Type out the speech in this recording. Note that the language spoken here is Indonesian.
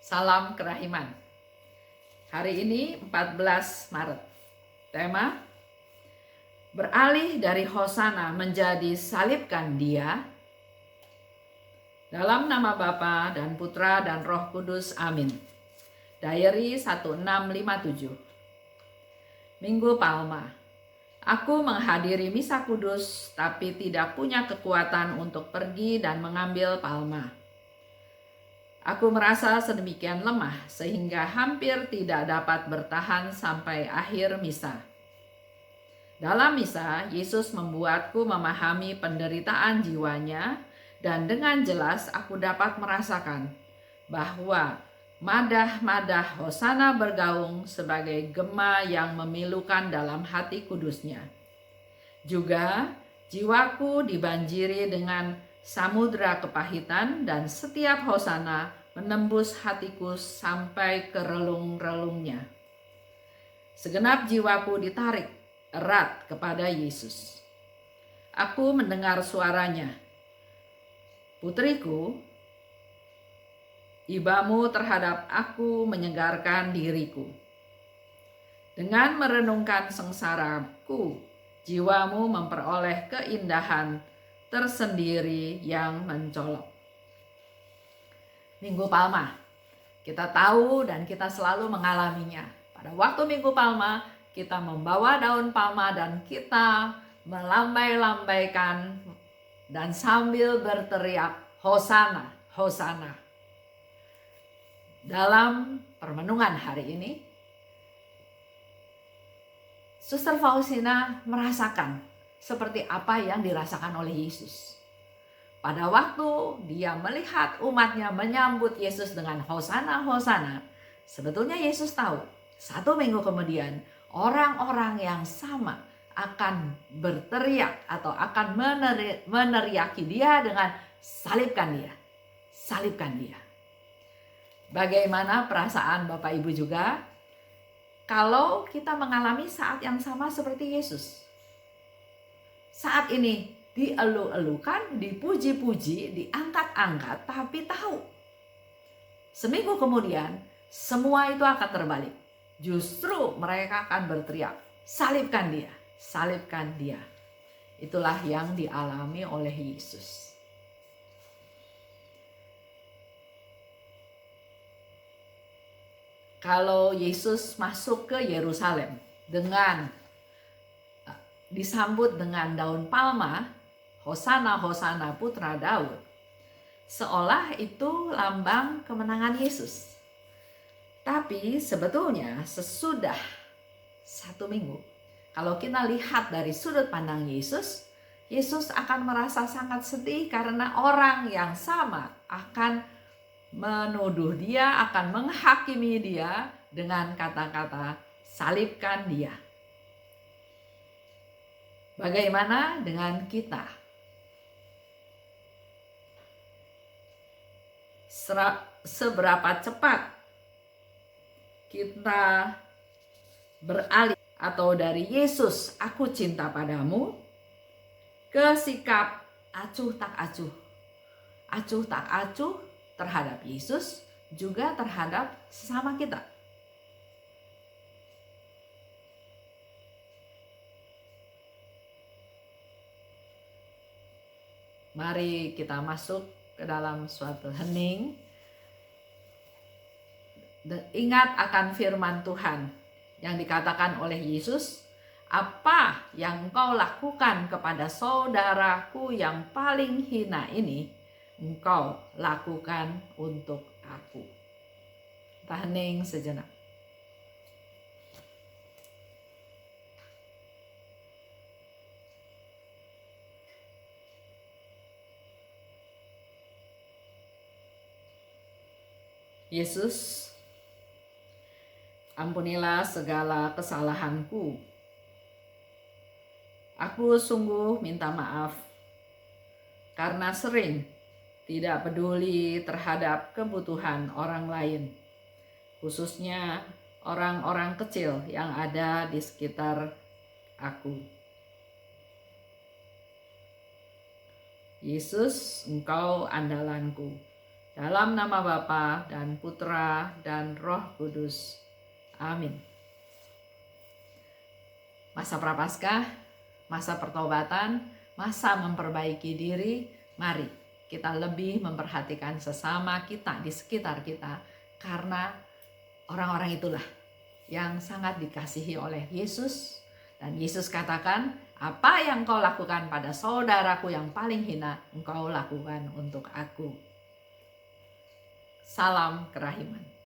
Salam kerahiman. Hari ini 14 Maret. Tema: beralih dari Hosana menjadi salibkan Dia. Dalam nama Bapa dan Putra dan Roh Kudus. Amin. Diary 1657. Minggu Palma. Aku menghadiri misa kudus tapi tidak punya kekuatan untuk pergi dan mengambil palma. Aku merasa sedemikian lemah sehingga hampir tidak dapat bertahan sampai akhir misa. Dalam misa, Yesus membuatku memahami penderitaan jiwanya, dan dengan jelas aku dapat merasakan bahwa madah-madah Hosana bergaung sebagai gema yang memilukan dalam hati kudusnya. Juga jiwaku dibanjiri dengan samudra kepahitan, dan setiap Hosana menembus hatiku sampai ke relung-relungnya. Segenap jiwaku ditarik erat kepada Yesus. Aku mendengar suaranya, "Putriku, ibamu terhadap aku menyegarkan diriku." Dengan merenungkan sengsaraku, jiwamu memperoleh keindahan tersendiri yang mencolok. Minggu Palma, kita tahu dan kita selalu mengalaminya. Pada waktu Minggu Palma, kita membawa daun palma dan kita melambai-lambaikan dan sambil berteriak, "Hosana, Hosana." Dalam permenungan hari ini, Suster Faustina merasakan seperti apa yang dirasakan oleh Yesus. Pada waktu dia melihat umatnya menyambut Yesus dengan Hosana, Hosana, sebetulnya Yesus tahu 1 minggu kemudian orang-orang yang sama akan berteriak atau akan meneriaki dia dengan salibkan dia, salibkan dia. Bagaimana perasaan Bapak Ibu juga kalau kita mengalami saat yang sama seperti Yesus? Saat ini dielu-elukan, dipuji-puji, diangkat-angkat, tapi tahu seminggu kemudian semua itu akan terbalik. Justru mereka akan berteriak, "Salibkan dia, salibkan dia." Itulah yang dialami oleh Yesus. Kalau Yesus masuk ke Yerusalem disambut dengan daun palma, Hosana, Hosana putra Daud, seolah itu lambang kemenangan Yesus. Tapi sebetulnya sesudah 1 minggu, kalau kita lihat dari sudut pandang Yesus, Yesus akan merasa sangat sedih karena orang yang sama akan menuduh dia, akan menghakimi dia dengan kata-kata, "Salibkan dia." Bagaimana dengan kita? Seberapa cepat kita beralih atau dari Yesus, "Aku cinta padamu," ke sikap acuh tak acuh terhadap Yesus, juga terhadap sesama kita. Mari kita masuk ke dalam suatu hening. Ingat akan firman Tuhan yang dikatakan oleh Yesus, "Apa yang engkau lakukan kepada saudaraku yang paling hina ini, engkau lakukan untuk aku." Kita hening sejenak. Yesus, ampunilah segala kesalahanku. Aku sungguh minta maaf karena sering tidak peduli terhadap kebutuhan orang lain, khususnya orang-orang kecil yang ada di sekitar aku. Yesus, Engkau andalanku. Dalam nama Bapa dan Putra dan Roh Kudus. Amin. Masa Prapaskah, masa pertobatan, masa memperbaiki diri, mari kita lebih memperhatikan sesama kita di sekitar kita, karena orang-orang itulah yang sangat dikasihi oleh Yesus. Dan Yesus katakan, apa yang kau lakukan pada saudaraku yang paling hina, engkau lakukan untuk aku. Salam kerahiman.